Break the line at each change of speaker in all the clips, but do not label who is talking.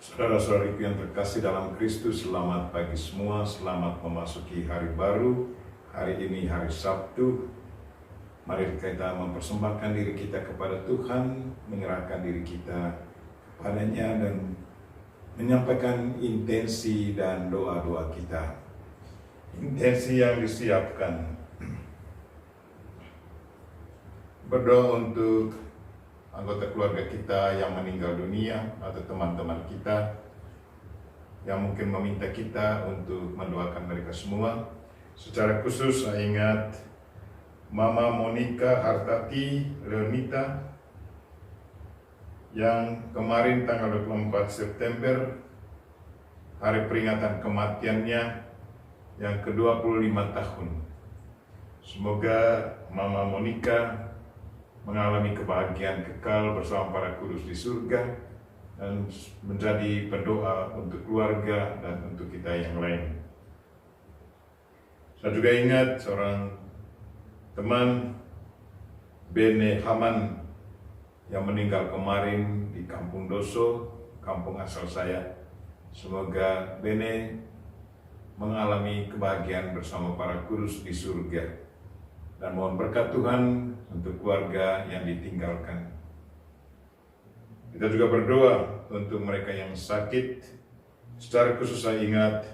Saudara-saudariku yang terkasih dalam Kristus, selamat pagi semua, selamat memasuki hari baru. Hari ini hari Sabtu. Mari kita mempersembahkan diri kita kepada Tuhan, menyerahkan diri kita kepadanya dan menyampaikan intensi dan doa-doa kita. Intensi yang disiapkan. Berdoa untuk anggota keluarga kita yang meninggal dunia atau teman-teman kita yang mungkin meminta kita untuk mendoakan mereka semua. Secara khusus saya ingat Mama Monica Hartati Leonita yang kemarin tanggal 24 September hari peringatan kematiannya yang ke-25 tahun. Semoga Mama Monica mengalami kebahagiaan kekal bersama para kudus di surga dan menjadi pendoa untuk keluarga dan untuk kita yang lain. Saya juga ingat seorang teman, Bene Haman, yang meninggal kemarin di Kampung Doso, kampung asal saya. Semoga Bene mengalami kebahagiaan bersama para kudus di surga. Dan mohon berkat Tuhan untuk keluarga yang ditinggalkan. Kita juga berdoa untuk mereka yang sakit. Secara khusus saya ingat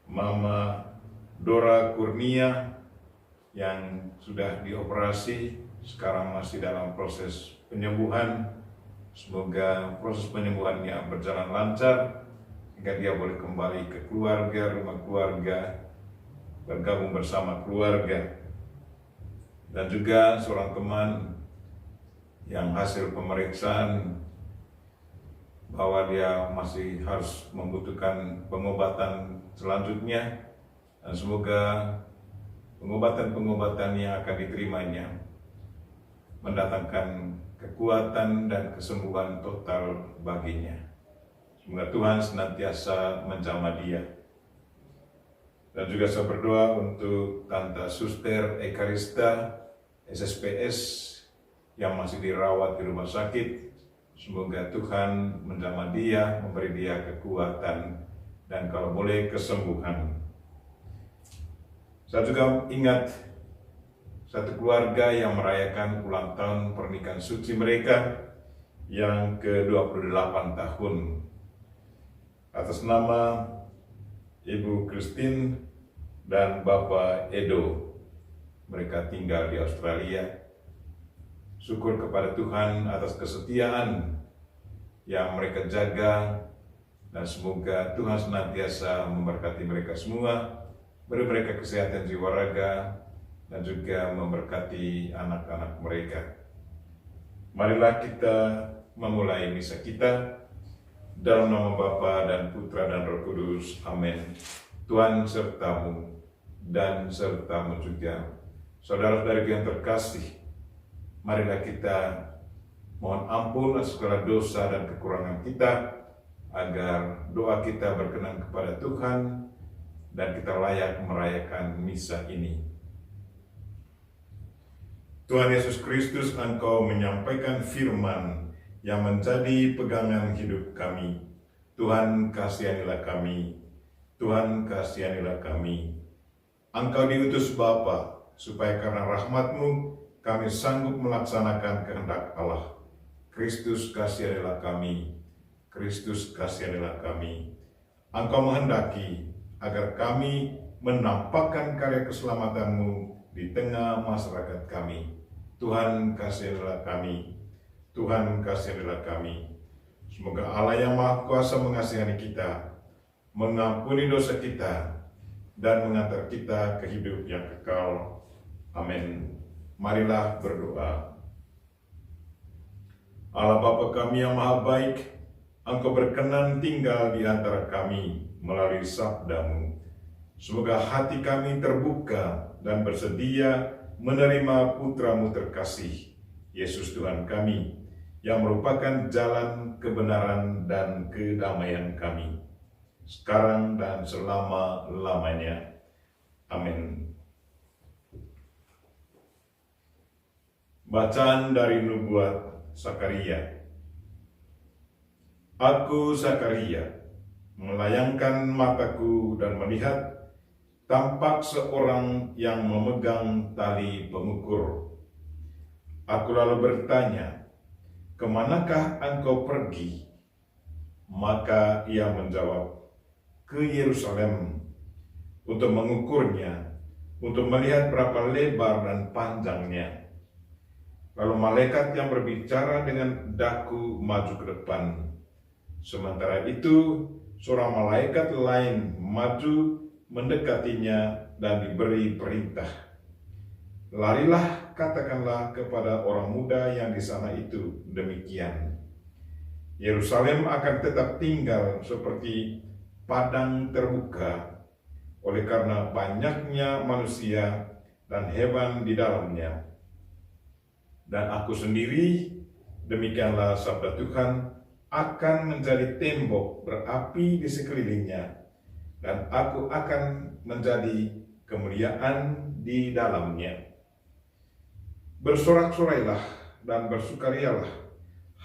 Mama Dora Kurnia yang sudah dioperasi, sekarang masih dalam proses penyembuhan. Semoga proses penyembuhannya berjalan lancar, sehingga dia boleh kembali ke keluarga, rumah keluarga, bergabung bersama keluarga. Dan juga seorang teman yang hasil pemeriksaan bahwa dia masih harus membutuhkan pengobatan selanjutnya, dan semoga pengobatan yang akan diterimanya mendatangkan kekuatan dan kesembuhan total baginya. Semoga Tuhan senantiasa menjamah dia. Dan juga saya berdoa untuk Tante Suster Ekarista SSPS yang masih dirawat di rumah sakit. Semoga Tuhan menjamah dia, memberi dia kekuatan dan kalau boleh kesembuhan. Saya juga ingat satu keluarga yang merayakan ulang tahun pernikahan suci mereka yang ke-28 tahun. Atas nama Ibu Christine dan Bapak Edo, mereka tinggal di Australia. Syukur kepada Tuhan atas kesetiaan yang mereka jaga, dan semoga Tuhan senantiasa memberkati mereka semua, beri mereka kesehatan jiwa raga, dan juga memberkati anak-anak mereka. Marilah kita memulai misa kita. Dalam nama Bapa dan Putra dan Roh Kudus. Amin. Tuhan sertamu dan sertamu juga. Saudara-saudari yang terkasih, marilah kita mohon ampun atas segala dosa dan kekurangan kita, agar doa kita berkenan kepada Tuhan dan kita layak merayakan misa ini. Tuhan Yesus Kristus, Engkau menyampaikan firman yang menjadi pegangan hidup kami. Tuhan, kasihanilah kami. Tuhan, kasihanilah kami. Engkau diutus Bapa, supaya karena rahmat-Mu kami sanggup melaksanakan kehendak Allah. Kristus, kasihanilah kami. Kristus, kasihanilah kami. Engkau menghendaki agar kami menampakkan karya keselamatan-Mu di tengah masyarakat kami. Tuhan, kasihanilah kami. Tuhan, kasihanilah kami. Semoga Allah yang Maha Kuasa mengasihani kita, mengampuni dosa kita, dan mengantar kita ke hidup yang kekal. Amin. Marilah berdoa. Allah Bapa kami yang Maha Baik, Engkau berkenan tinggal di antara kami melalui sabda-Mu. Semoga hati kami terbuka dan bersedia menerima Putra-Mu terkasih, Yesus Tuhan kami, yang merupakan jalan kebenaran dan kedamaian kami, sekarang dan selama-lamanya. Amin. Bacaan dari Nubuat Sakaria. Aku, Zakaria, melayangkan mataku dan melihat tampak seorang yang memegang tali pengukur. Aku lalu bertanya, "Kemanakah engkau pergi?" Maka ia menjawab, "Ke Yerusalem untuk mengukurnya, untuk melihat berapa lebar dan panjangnya." Lalu malaikat yang berbicara dengan daku maju ke depan. Sementara itu, seorang malaikat lain maju mendekatinya dan diberi perintah, "Larilah, katakanlah kepada orang muda yang di sana itu demikian. Yerusalem akan tetap tinggal seperti padang terbuka, oleh karena banyaknya manusia dan hewan di dalamnya. Dan aku sendiri, demikianlah sabda Tuhan, akan menjadi tembok berapi di sekelilingnya, dan aku akan menjadi kemuliaan di dalamnya. Bersorak-sorailah dan bersukarialah,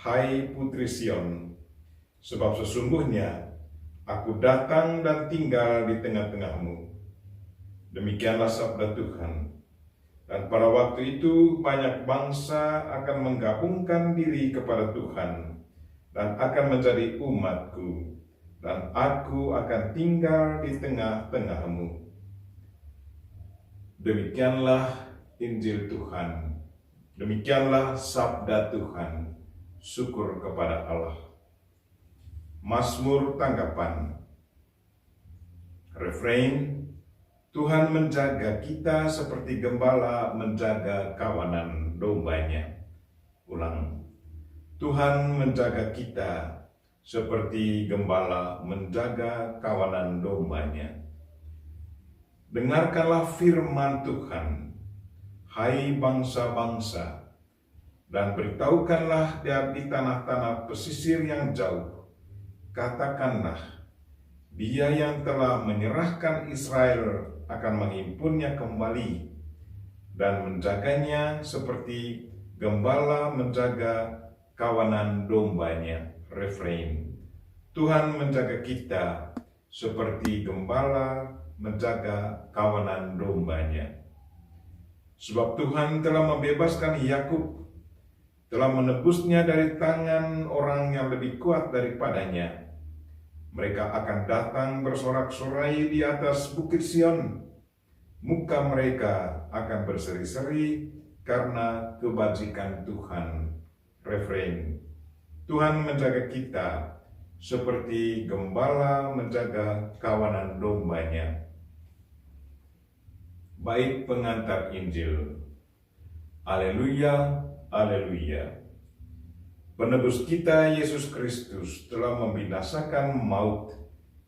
hai Putri Sion, sebab sesungguhnya aku datang dan tinggal di tengah-tengahmu." Demikianlah sabda Tuhan. Dan pada waktu itu banyak bangsa akan menggabungkan diri kepada Tuhan dan akan menjadi umatku, dan aku akan tinggal di tengah-tengahmu. Demikianlah Injil Tuhan. Demikianlah sabda Tuhan. Syukur kepada Allah. Mazmur tanggapan. Refrain: Tuhan menjaga kita seperti gembala menjaga kawanan dombanya. Ulang. Tuhan menjaga kita seperti gembala menjaga kawanan dombanya. Dengarkanlah firman Tuhan, hai bangsa-bangsa, dan beritahukanlah di tanah-tanah pesisir yang jauh. Katakanlah, Dia yang telah menyerahkan Israel akan menghimpunnya kembali dan menjaganya seperti gembala menjaga kawanan dombanya. Refrain: Tuhan menjaga kita seperti gembala menjaga kawanan dombanya. Sebab Tuhan telah membebaskan Yakub, telah menebusnya dari tangan orang yang lebih kuat daripadanya. Mereka akan datang bersorak-sorai di atas bukit Sion. Muka mereka akan berseri-seri karena kebajikan Tuhan. Refrain: Tuhan menjaga kita seperti gembala menjaga kawanan dombanya. Bait pengantar Injil. Haleluya, haleluya. Penebus kita Yesus Kristus telah membinasakan maut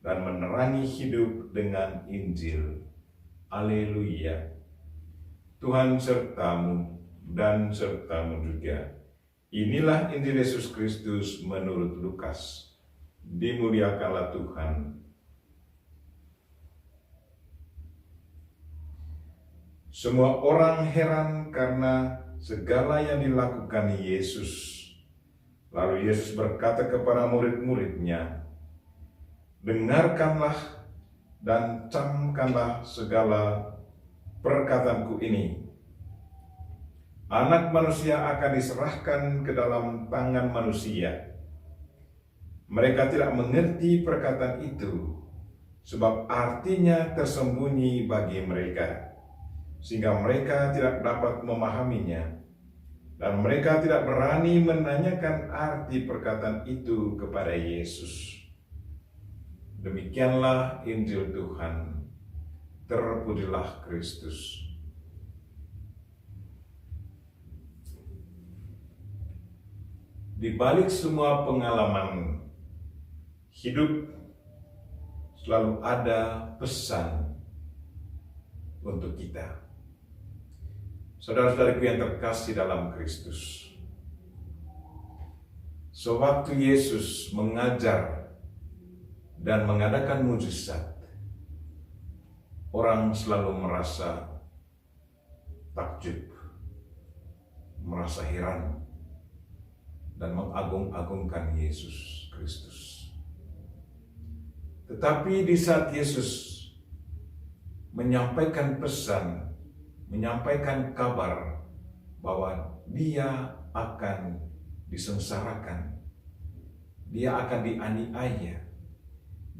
dan menerangi hidup dengan Injil. Haleluya. Tuhan sertamu dan sertamu juga. Inilah Injil Yesus Kristus menurut Lukas. Dimuliakanlah Tuhan. Semua orang heran karena segala yang dilakukan Yesus. Lalu Yesus berkata kepada murid-muridnya, "Dengarkanlah dan camkanlah segala perkataanku ini. Anak manusia akan diserahkan ke dalam tangan manusia. Mereka tidak mengerti perkataan itu, sebab artinya tersembunyi bagi mereka, sehingga mereka tidak dapat memahaminya. Dan mereka tidak berani menanyakan arti perkataan itu kepada Yesus." Demikianlah Injil Tuhan. Terpujilah Kristus. Di balik semua pengalaman hidup, selalu ada pesan untuk kita. Saudara-saudariku yang terkasih dalam Kristus, sewaktu Yesus mengajar dan mengadakan mujizat, orang selalu merasa takjub, merasa heran, dan mengagung-agungkan Yesus Kristus. Tetapi di saat Yesus menyampaikan pesan, menyampaikan kabar bahwa dia akan disengsarakan, dia akan dianiaya,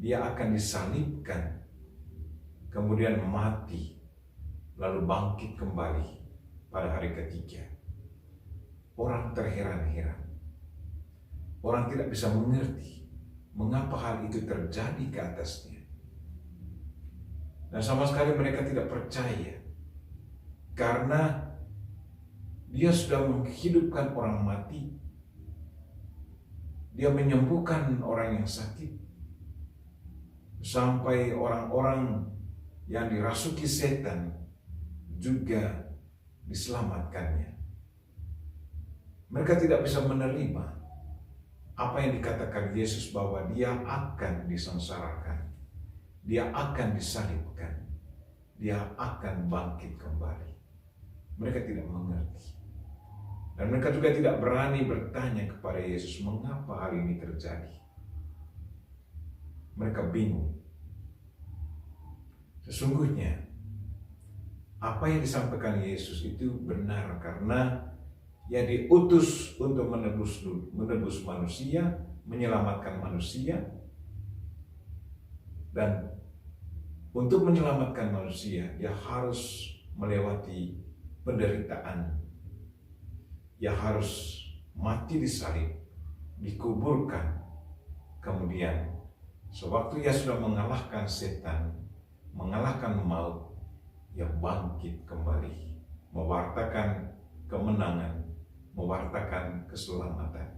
dia akan disalibkan, kemudian mati, lalu bangkit kembali pada hari ketiga. Orang terheran-heran. Orang tidak bisa mengerti mengapa hal itu terjadi ke atasnya. Dan sama sekali mereka tidak percaya, karena dia sudah menghidupkan orang mati, dia menyembuhkan orang yang sakit, sampai orang-orang yang dirasuki setan juga diselamatkannya. Mereka tidak bisa menerima apa yang dikatakan Yesus bahwa dia akan disengsarakan, dia akan disalibkan, dia akan bangkit kembali. Mereka tidak mengerti. Dan mereka juga tidak berani bertanya kepada Yesus mengapa hal ini terjadi. Mereka bingung. Sesungguhnya apa yang disampaikan Yesus itu benar, karena yang diutus untuk menebus manusia, menyelamatkan manusia, dan untuk menyelamatkan manusia dia harus melewati penderitaan, dia harus mati disalib, dikuburkan, kemudian sewaktu ia sudah mengalahkan setan, mengalahkan maut, ia bangkit kembali, mewartakan kemenangan, mewartakan keselamatan.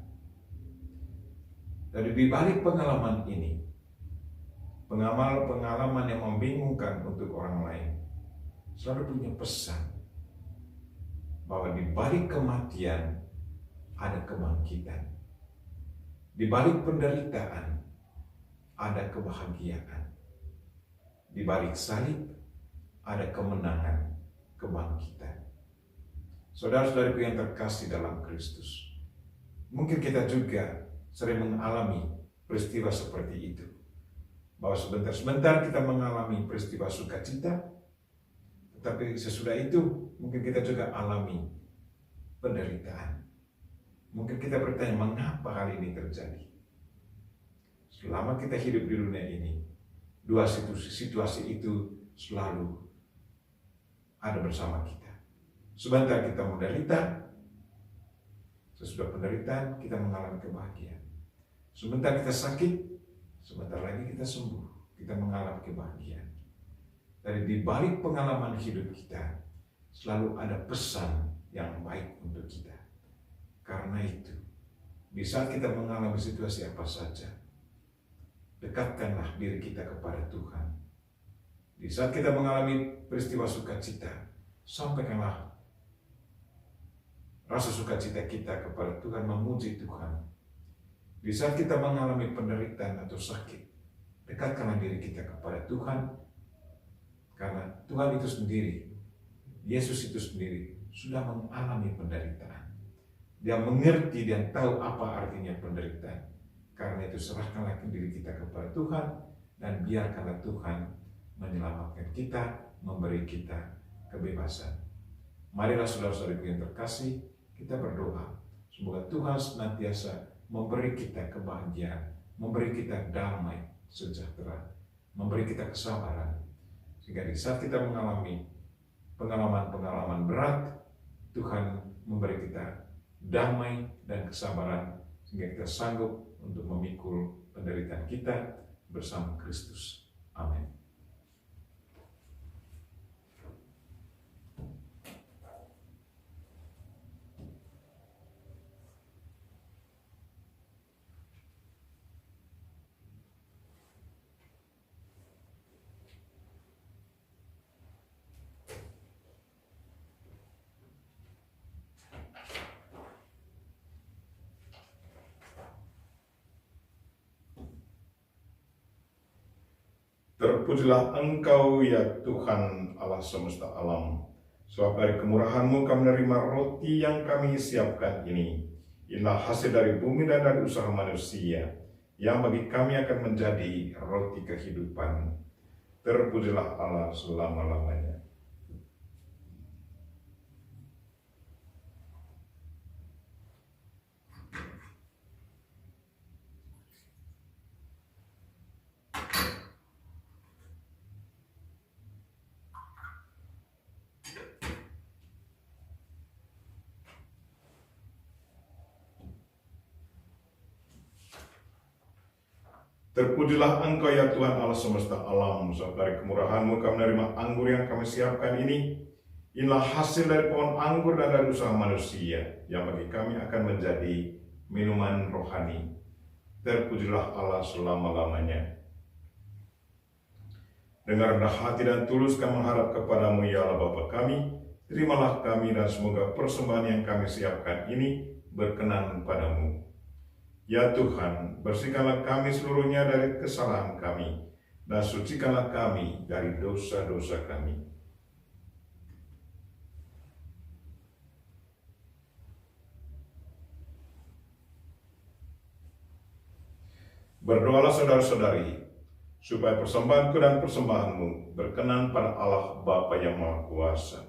Dari dibalik pengalaman ini, pengalaman yang membingungkan untuk orang lain, selalu punya pesan bahwa di balik kematian ada kebangkitan. Di balik penderitaan ada kebahagiaan. Di balik salib ada kemenangan, kebangkitan. Saudara-saudariku yang terkasih dalam Kristus, mungkin kita juga sering mengalami peristiwa seperti itu. Bahwa sebentar-sebentar kita mengalami peristiwa sukacita, tetapi sesudah itu mungkin kita juga alami penderitaan. Mungkin kita bertanya, mengapa hal ini terjadi? Selama kita hidup di dunia ini, dua situasi itu selalu ada bersama kita. Sebentar kita menderita, sesudah penderitaan kita mengalami kebahagiaan. Sebentar kita sakit, sebentar lagi kita sembuh, kita mengalami kebahagiaan. Dari di balik pengalaman hidup kita, selalu ada pesan yang baik untuk kita. Karena itu, di saat kita mengalami situasi apa saja, dekatkanlah diri kita kepada Tuhan. Di saat kita mengalami peristiwa sukacita, sampaikanlah rasa sukacita kita kepada Tuhan, memuji Tuhan. Di saat kita mengalami penderitaan atau sakit, dekatkanlah diri kita kepada Tuhan, karena Tuhan itu sendiri, Yesus itu sendiri sudah mengalami penderitaan. Dia mengerti dan tahu apa artinya penderitaan. Karena itu serahkanlah diri kita kepada Tuhan dan biarkanlah Tuhan menyelamatkan kita, memberi kita kebebasan. Marilah saudara-saudariku yang terkasih, kita berdoa semoga Tuhan senantiasa memberi kita kebahagiaan, memberi kita damai sejahtera, memberi kita kesabaran, sehingga di saat kita mengalami pengalaman-pengalaman berat, Tuhan memberi kita damai dan kesabaran, sehingga kita sanggup untuk memikul penderitaan kita bersama Kristus. Amin. Terpujilah Engkau ya Tuhan Allah semesta alam, sebab dari kemurahan-Mu kami menerima roti yang kami siapkan ini. Inilah hasil dari bumi dan dari usaha manusia, yang bagi kami akan menjadi roti kehidupan. Terpujilah Allah selama-lamanya. Terpujilah Engkau ya Tuhan Allah semesta alam, sebab dari kemurahan-Mu kami menerima anggur yang kami siapkan ini. Inilah hasil dari pohon anggur dan dari usaha manusia, yang bagi kami akan menjadi minuman rohani. Terpujilah Allah selama-lamanya. Dengan rendah hati dan tulus kami mengharap kepadamu ya Allah Bapa kami, terimalah kami dan semoga persembahan yang kami siapkan ini berkenan padamu. Ya Tuhan, bersihkanlah kami seluruhnya dari kesalahan kami, dan sucikanlah kami dari dosa-dosa kami. Berdoalah saudara-saudari, supaya persembahanku dan persembahanmu berkenan pada Allah Bapa yang Maha Kuasa.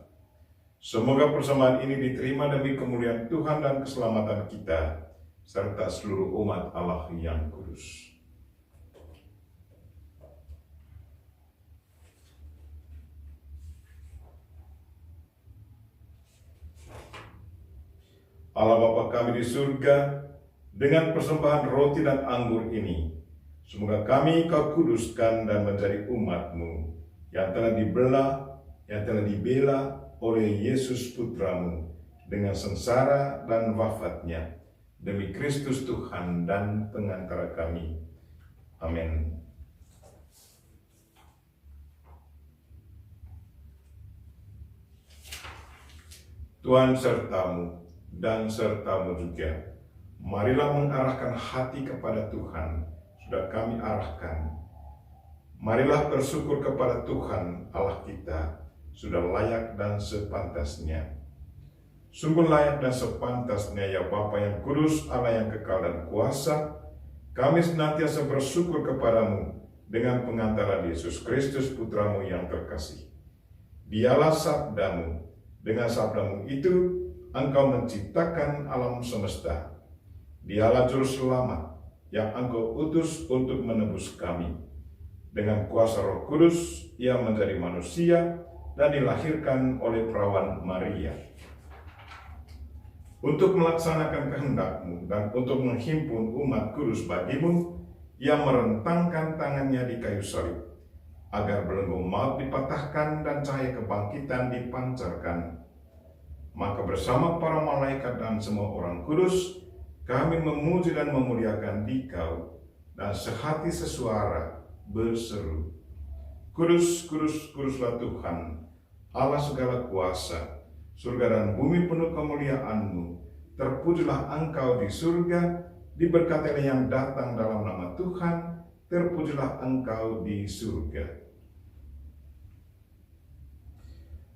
Semoga persembahan ini diterima demi kemuliaan Tuhan dan keselamatan kita, serta seluruh umat Allah yang kudus. Allah Bapa kami di surga, dengan persembahan roti dan anggur ini, semoga kami Kau kuduskan dan menjadi umat-Mu yang telah dibela oleh Yesus Putramu dengan sengsara dan wafatnya, demi Kristus Tuhan dan pengantara kami. Amin. Tuhan sertamu dan sertamu juga. Marilah mengarahkan hati kepada Tuhan, sudah kami arahkan. Marilah bersyukur kepada Tuhan Allah kita, sudah layak dan sepantasnya. Sungguh layak dan sepantasnya ya Bapa yang kudus, Allah yang kekal dan kuasa, kami senantiasa bersyukur kepadamu dengan pengantaran Yesus Kristus Putramu yang terkasih. Dialah sabdamu, dengan sabdamu itu Engkau menciptakan alam semesta. Dialah Juru Selamat yang Engkau utus untuk menebus kami. Dengan kuasa Roh Kudus, Ia menjadi manusia dan dilahirkan oleh perawan Maria. Untuk melaksanakan kehendak-Mu dan untuk menghimpun umat kudus bagi-Mu, Ia merentangkan tangannya di kayu salib, agar belenggu maut dipatahkan dan cahaya kebangkitan dipancarkan. Maka bersama para malaikat dan semua orang kudus, kami memuji dan memuliakan Dikau, dan sehati sesuara berseru, Kudus, kudus, kuduslah Tuhan, Allah segala kuasa. Surga dan bumi penuh kemuliaan-Mu. Terpujilah Engkau di surga, diberkatilah yang datang dalam nama Tuhan, terpujilah Engkau di surga.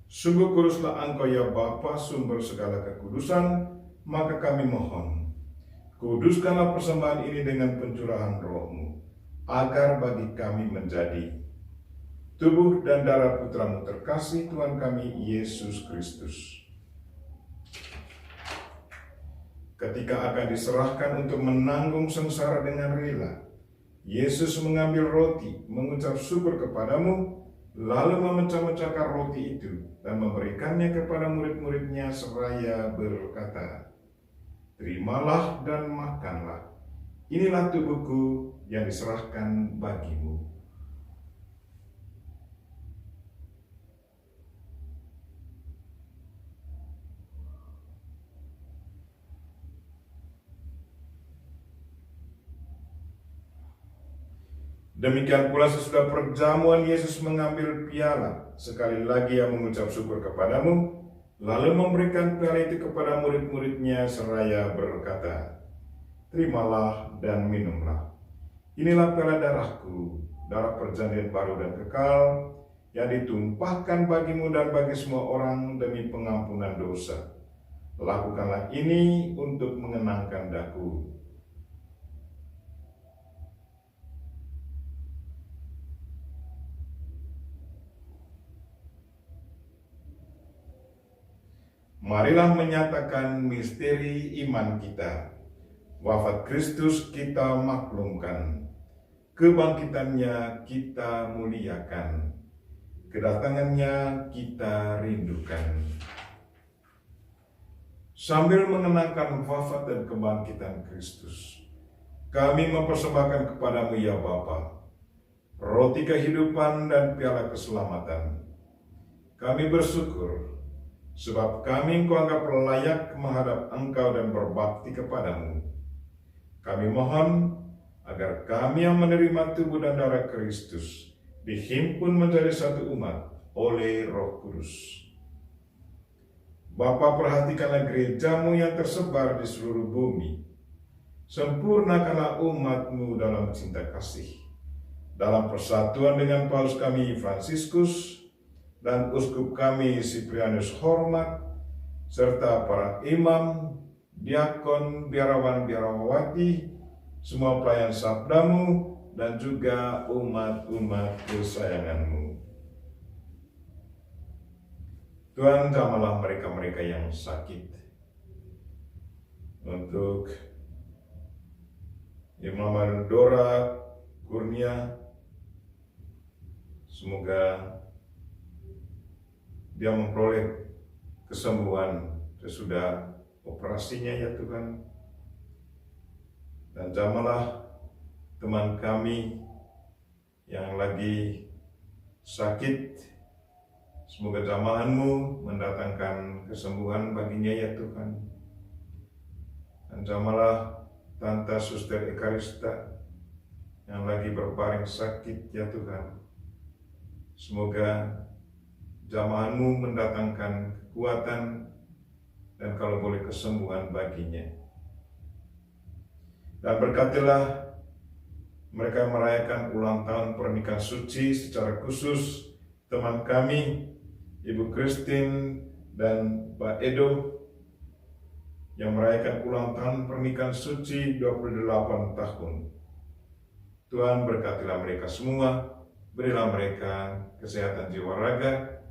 Sungguh kuduslah Engkau ya Bapa, sumber segala kekudusan, maka kami mohon, kuduskanlah persembahan ini dengan pencurahan Roh-Mu, agar bagi kami menjadi tubuh dan darah Putramu terkasih, Tuhan kami Yesus Kristus. Ketika akan diserahkan untuk menanggung sengsara dengan rela, Yesus mengambil roti, mengucap syukur kepadamu, lalu memecah-mecahkan roti itu dan memberikannya kepada murid-muridnya seraya berkata, Terimalah dan makanlah, inilah tubuhku yang diserahkan bagimu. Demikian pula sesudah perjamuan Yesus mengambil piala, sekali lagi Ia mengucap syukur kepadamu, lalu memberikan piala itu kepada murid-muridnya seraya berkata, Terimalah dan minumlah. Inilah piala darahku, darah perjanjian baru dan kekal, yang ditumpahkan bagimu dan bagi semua orang demi pengampunan dosa. Lakukanlah ini untuk mengenangkan daku. Marilah menyatakan misteri iman kita. Wafat Kristus kita maklumkan, kebangkitannya kita muliakan, kedatangannya kita rindukan. Sambil mengenangkan wafat dan kebangkitan Kristus, kami mempersembahkan kepadamu ya Bapa, roti kehidupan dan piala keselamatan. Kami bersyukur, sebab kami Engkau anggap layak menghadap Engkau dan berbakti kepadamu. Kami mohon agar kami yang menerima tubuh dan darah Kristus dihimpun menjadi satu umat oleh Roh Kudus. Bapa, perhatikanlah gerejamu yang tersebar di seluruh bumi. Sempurnakanlah umatmu dalam cinta kasih, dalam persatuan dengan Paus kami Fransiskus dan uskup kami Siprianus Hormat, serta para imam, diakon, biarawan, biarawati, semua pelayan sabdamu, dan juga umat-umat kesayanganmu. Tuhan, jamahlah mereka-mereka yang sakit. Untuk Imam Dora Kurnia, semoga dia memperoleh kesembuhan sesudah operasinya ya Tuhan. Dan jamahlah teman kami yang lagi sakit, semoga jamahan-Mu mendatangkan kesembuhan baginya ya Tuhan. Dan jamahlah Tante Suster Ekarista yang lagi berbaring sakit ya Tuhan. Semoga jamahan-Mu mendatangkan kekuatan dan kalau boleh kesembuhan baginya. Dan berkatilah mereka yang merayakan ulang tahun pernikahan suci, secara khusus teman kami Ibu Christine dan Pak Edo yang merayakan ulang tahun pernikahan suci 28 tahun. Tuhan, berkatilah mereka semua, berilah mereka kesehatan jiwa raga,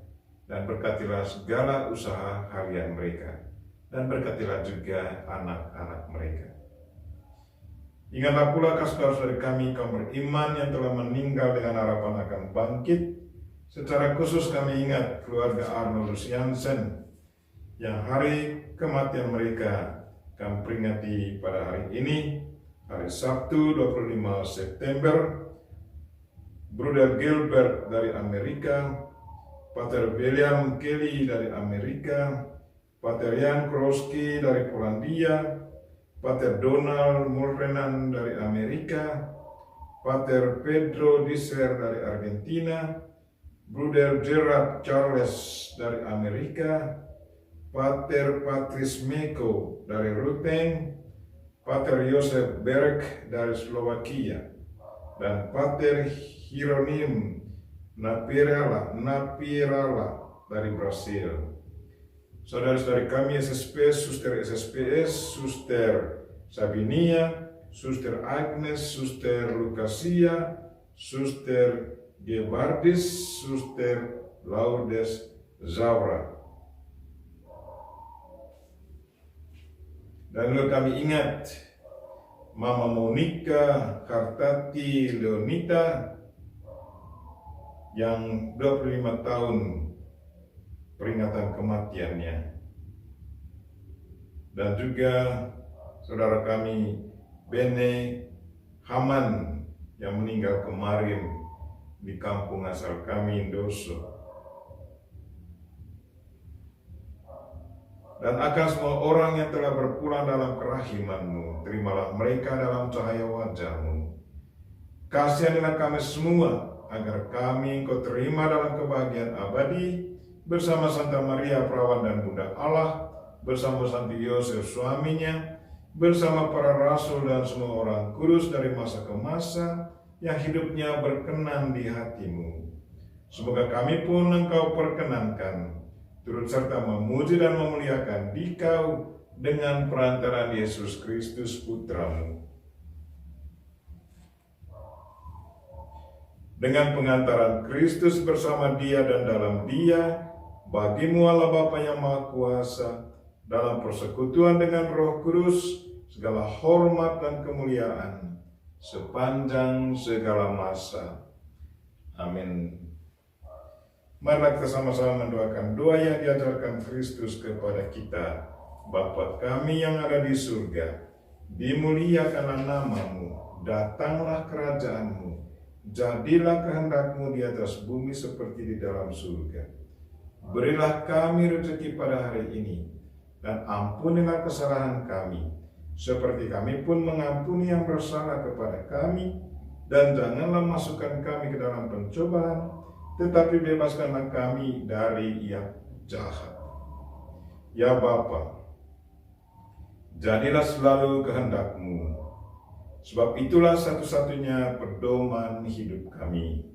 dan berkatilah segala usaha harian mereka, dan berkatilah juga anak-anak mereka. Ingatlah pula saudara-saudari kami kaum beriman yang telah meninggal dengan harapan akan bangkit. Secara khusus kami ingat keluarga Arnoldus Jansen yang hari kematian mereka kami peringati pada hari ini, hari Sabtu 25 September. Bruder Gilbert dari Amerika, Pater William Kelly dari Amerika, Pater Jan Krowski dari Polandia, Pater Donald Mulrenan dari Amerika, Pater Pedro Disser dari Argentina, Bruder Gerard Charles dari Amerika, Pater Patrice Meko dari Ruteng, Pater Josef Berg dari Slovakia, dan Pater Hieronym Napirala dari Brasil. Saudara-saudari kami SSP, Suster SSPS, Suster Sabinia, Suster Agnes, Suster Lucasia, Suster Gebardis, Suster Lourdes Zaura. Dan lalu kami ingat Mama Monica Kartati Leonita yang 25 tahun peringatan kematiannya. Dan juga saudara kami Bene Haman yang meninggal kemarin di kampung asal kami Indoso. Dan akan semua orang yang telah berpulang dalam kerahiman-Mu, terimalah mereka dalam cahaya wajah-Mu. Kasihanilah kami semua agar kami Engkau terima dalam kebahagiaan abadi bersama Santa Maria Perawan dan Bunda Allah, bersama Santi Yosef suaminya, bersama para rasul dan semua orang kudus dari masa ke masa yang hidupnya berkenan di hati-Mu. Semoga kami pun Engkau perkenankan turut serta memuji dan memuliakan Dikau dengan perantaraan Yesus Kristus Putramu. Dengan pengantaran Kristus bersama Dia dan dalam Dia, bagimu Allah Bapa yang Maha Kuasa, dalam persekutuan dengan Roh Kudus, segala hormat dan kemuliaan sepanjang segala masa. Amin. Marilah kita sama-sama mendoakan doa yang diajarkan Kristus kepada kita. Bapa kami yang ada di surga, dimuliakanlah nama-Mu, datanglah kerajaan-Mu, jadilah kehendak-Mu di atas bumi seperti di dalam surga. Berilah kami rezeki pada hari ini, dan ampunilah kesalahan kami, seperti kami pun mengampuni yang bersalah kepada kami, dan janganlah masukkan kami ke dalam pencobaan, tetapi bebaskanlah kami dari yang jahat. Ya Bapa, jadilah selalu kehendak-Mu, sebab itulah satu-satunya pedoman hidup kami.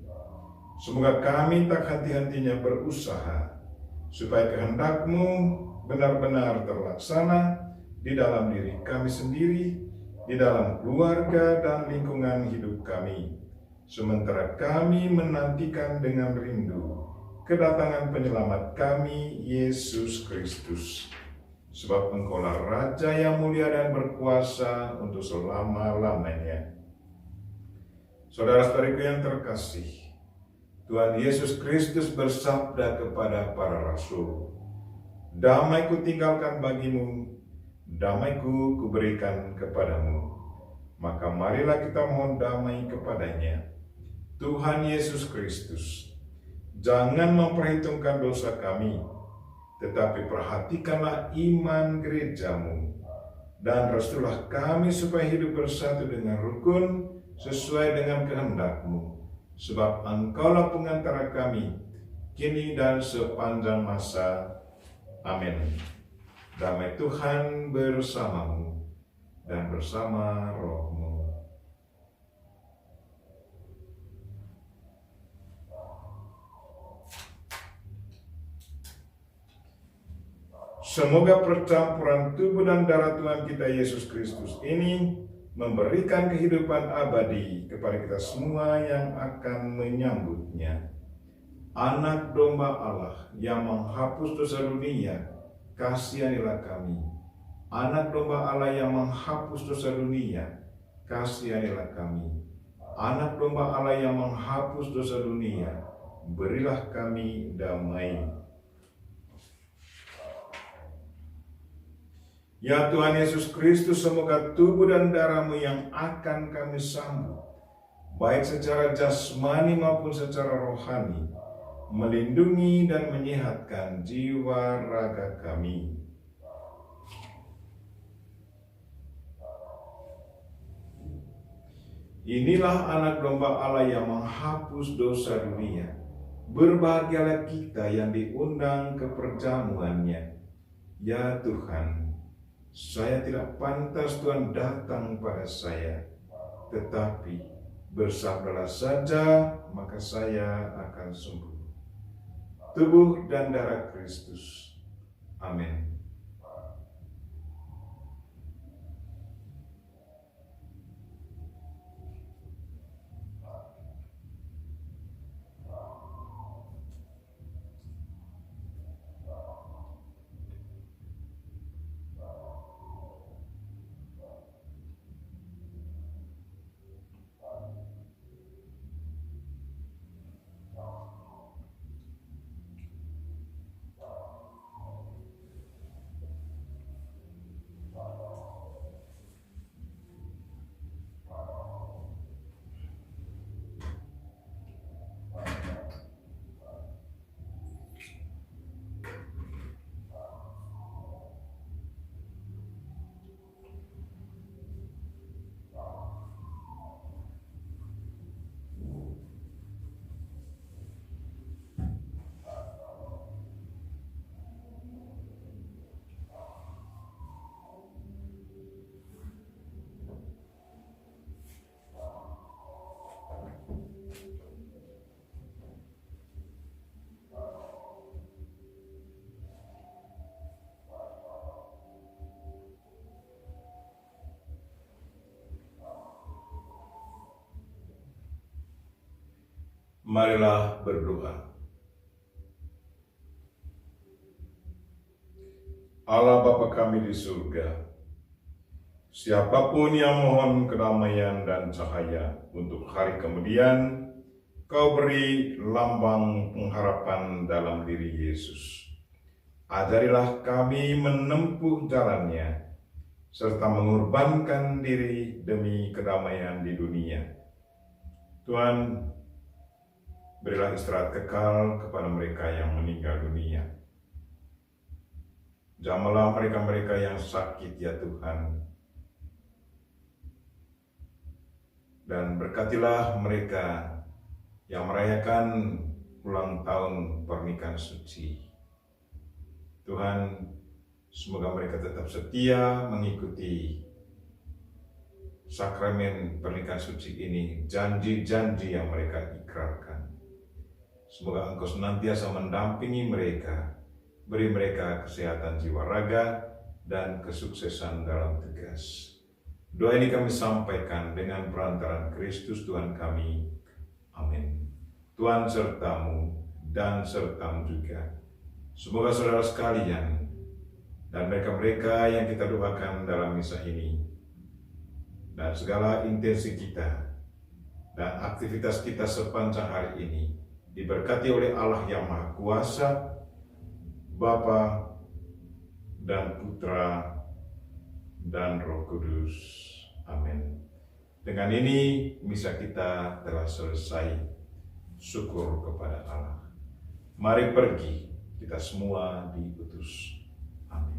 Semoga kami tak henti-hentinya berusaha, supaya kehendak-Mu benar-benar terlaksana di dalam diri kami sendiri, di dalam keluarga dan lingkungan hidup kami, sementara kami menantikan dengan rindu kedatangan penyelamat kami, Yesus Kristus. Sebab Engkaulah Raja yang mulia dan berkuasa untuk selama-lamanya. Saudara-saudariku yang terkasih, Tuhan Yesus Kristus bersabda kepada para rasul, "Damai-Ku tinggalkan bagimu, damai-Ku kuberikan kepadamu." Maka marilah kita mohon damai kepadanya. Tuhan Yesus Kristus, jangan memperhitungkan dosa kami, tetapi perhatikanlah iman gereja-Mu, dan restulah kami supaya hidup bersatu dengan rukun sesuai dengan kehendak-Mu, sebab Engkaulah pengantara kami, kini dan sepanjang masa. Amin. Damai Tuhan bersamamu dan bersama rohmu. Semoga percampuran tubuh dan darah Tuhan kita Yesus Kristus ini memberikan kehidupan abadi kepada kita semua yang akan menyambutnya. Anak domba Allah yang menghapus dosa dunia, kasihanilah kami. Anak domba Allah yang menghapus dosa dunia, kasihanilah kami. Anak domba Allah yang menghapus dosa dunia, berilah kami damai. Ya Tuhan Yesus Kristus, semoga tubuh dan darah-Mu yang akan kami sambut, baik secara jasmani maupun secara rohani, melindungi dan menyehatkan jiwa raga kami. Inilah anak domba Allah yang menghapus dosa dunia. Berbahagialah kita yang diundang ke perjamuannya. Ya Tuhan, saya tidak pantas Tuhan datang pada saya, tetapi bersabdalah saja, maka saya akan sembuh. Tubuh dan darah Kristus. Amin. Marilah berdoa. Allah Bapa kami di surga, siapapun yang mohon kedamaian dan cahaya untuk hari kemudian, Kau beri lambang pengharapan dalam diri Yesus. Ajarilah kami menempuh jalannya, serta mengorbankan diri demi kedamaian di dunia. Tuhan, berilah istirahat kekal kepada mereka yang meninggal dunia. Jamahlah mereka-mereka yang sakit ya Tuhan. Dan berkatilah mereka yang merayakan ulang tahun pernikahan suci. Tuhan, semoga mereka tetap setia mengikuti sakramen pernikahan suci ini, janji-janji yang mereka ikrarkan. Semoga Engkau senantiasa mendampingi mereka, beri mereka kesehatan jiwa raga dan kesuksesan dalam tugas. Doa ini kami sampaikan dengan perantaraan Kristus Tuhan kami. Amin. Tuhan sertamu dan sertamu juga. Semoga saudara sekalian dan mereka-mereka yang kita doakan dalam misa ini dan segala intensi kita dan aktivitas kita sepanjang hari ini diberkati oleh Allah yang Maha Kuasa, Bapa dan Putra dan Roh Kudus. Amin. Dengan ini misa kita telah selesai. Syukur kepada Allah. Mari pergi, kita semua diutus. Amin.